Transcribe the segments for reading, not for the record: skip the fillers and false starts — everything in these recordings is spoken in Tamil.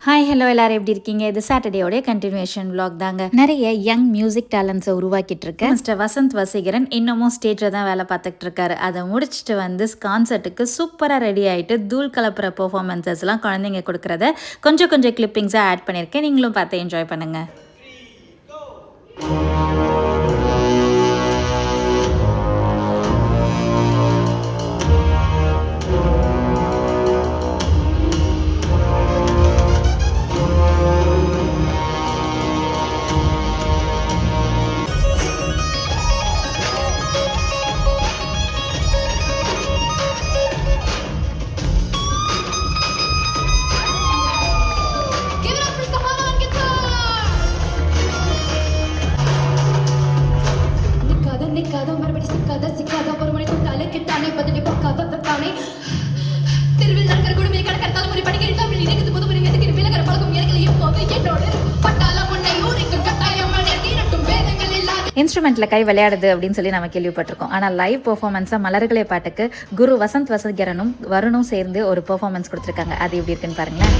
ஹாய் ஹலோ எல்லாரும் எப்படி இருக்கீங்க? இது சாட்டர்டேயோடைய கண்டினியூஷன் vlog தாங்க. நிறைய யங் மியூசிக் டேலண்ட்ஸை உருவாக்கிட்டு இருக்க மிஸ்டர் வசந்த் வசீகரன் இன்னமும் ஸ்டேஜில் தான் வேலை பார்த்துட்டு இருக்காரு. அதை முடிச்சுட்டு வந்து கான்சர்ட்டுக்கு சூப்பராக ரெடி ஆகிட்டு தூள் கலப்புற பெர்ஃபார்மன்ஸஸ்லாம் குழந்தைங்க கொடுக்குறத கொஞ்சம் கிளிப்பிங்ஸாக ஆட் பண்ணியிருக்கேன். நீங்களும் பார்த்து என்ஜாய் பண்ணுங்கள். இன்ஸ்ட்ருமெண்ட்டில் கை விளையாடுது அப்படின்னு சொல்லி நம்ம கேள்விப்பட்டிருக்கோம். ஆனால் லைவ் பெர்ஃபார்மன்ஸாக மலர்களே பாட்டுக்கு குரு வசந்த் வசீகரனும் வருணும் சேர்ந்து ஒரு பெர்ஃபார்மன்ஸ் கொடுத்துருக்காங்க. அது எப்படி இருக்குன்னு பாருங்களேன்.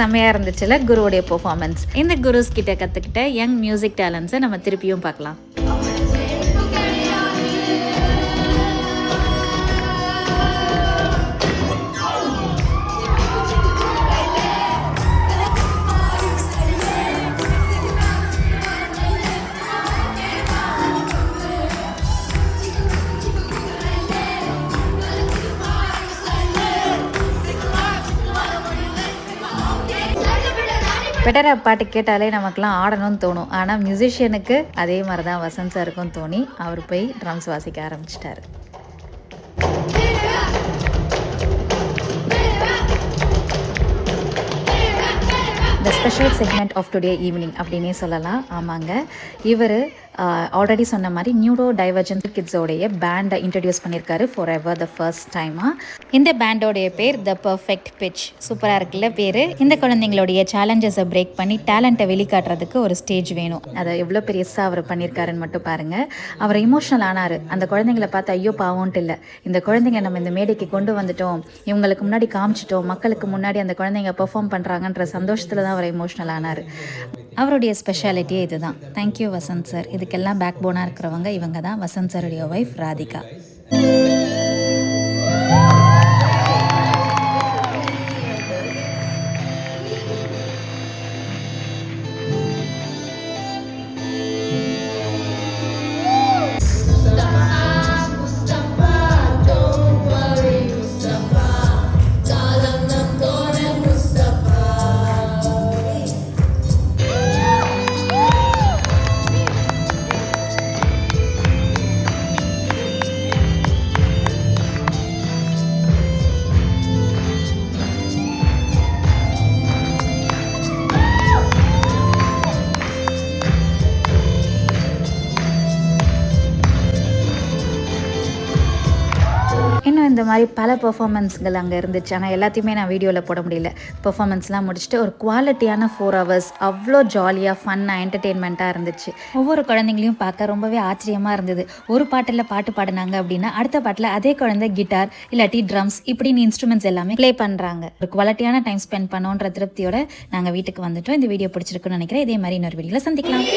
செம்மையாக இருந்துச்சுல குருவுடைய பெர்ஃபார்மன்ஸ். இந்த குருஸ் கிட்ட கற்றுக்கிட்ட யங் மியூசிக் டேலண்ட்ஸை நம்ம திருப்பியும் பார்க்கலாம். பெட்டரா பாட்டு கேட்டாலே நமக்குலாம் ஆடணும்னு தோணும். ஆனால் மியூசிஷியனுக்கு அதே மாதிரி தான் வசந்த் சாருக்கும் தோணி அவர் போய் ட்ரம்ஸ் வாசிக்க ஆரம்பிச்சிட்டாரு. The special segment of today evening அப்படின்னே சொல்லலாம். ஆமாங்க, இவர் ஆல்ரெடி சொன்ன மாதிரி நியூரோ டைவர்ஜென்ட் கிட்ஸோடைய பேண்டை இன்ட்ரடியூஸ் பண்ணியிருக்காரு ஃபார் எவர் த ஃபர்ஸ்ட் டைமாக. இந்த பேண்டோடைய பேர் த பர்ஃபெக்ட் பிட்ச். சூப்பராக இருக்குல்ல பேர். இந்த குழந்தைங்களுடைய சேலஞ்சஸை பிரேக் பண்ணி டேலண்ட்டை வெளிக்காட்டுறதுக்கு ஒரு ஸ்டேஜ் வேணும். அதை எவ்வளோ பெருசாக அவர் பண்ணியிருக்காருன்னு மட்டும் பாருங்கள். அவர் இமோஷனல் ஆனார். அந்த குழந்தைங்களை பார்த்து ஐயோ பாவம்ட்டு இல்லை, இந்த குழந்தைங்க நம்ம இந்த மேடைக்கு கொண்டு வந்துட்டோம், இவங்களுக்கு முன்னாடி காமிச்சிட்டோம், மக்களுக்கு முன்னாடி அந்த குழந்தைங்க பெர்ஃபார்ம் பண்ணுறாங்கன்ற சந்தோஷத்தில் தான் அவர் இமோஷனல் ஆனார். அவருடைய ஸ்பெஷாலிட்டியே இதுதான். Thank you Vasanth sir. இதுக்கெல்லாம் பேக் போனாக இருக்கிறவங்க இவங்க தான். வசந்த் சாருடைய ஒய்ஃப் ராதிகா. இந்த மாதிரி பல பெர்ஃபார்மன்ஸ்கள் அங்கே இருந்துச்சு. ஆனால் எல்லாத்தையுமே நான் வீடியோவில் போட முடியல. பெர்ஃபார்மன்ஸ்லாம் முடிச்சுட்டு ஒரு குவாலிட்டியான 4 hours அவ்வளோ ஜாலியாக ஃபன்னாக என்டர்டெயின்மெண்ட்டாக இருந்துச்சு. ஒவ்வொரு குழந்தைங்களையும் பார்க்க ரொம்பவே ஆச்சரியமாக இருந்தது. ஒரு பாட்டில் பாட்டு பாடினாங்க அப்படின்னா அடுத்த பாட்டில் அதே குழந்தை கிட்டார் இல்லாட்டி ட்ரம்ஸ் இப்படின்னு இன்ஸ்ட்ருமெண்ட்ஸ் எல்லாமே ப்ளே பண்ணுறாங்க. ஒரு குவாலிட்டியான டைம் ஸ்பெண்ட் பண்ணோன்ற திருப்தியோட நாங்கள் வீட்டுக்கு வந்துட்டோம். இந்த வீடியோ பிடிச்சிருக்குன்னு நினைக்கிறேன். இதே மாதிரி இன்னொரு வீடியோவில் சந்திக்கலாம்.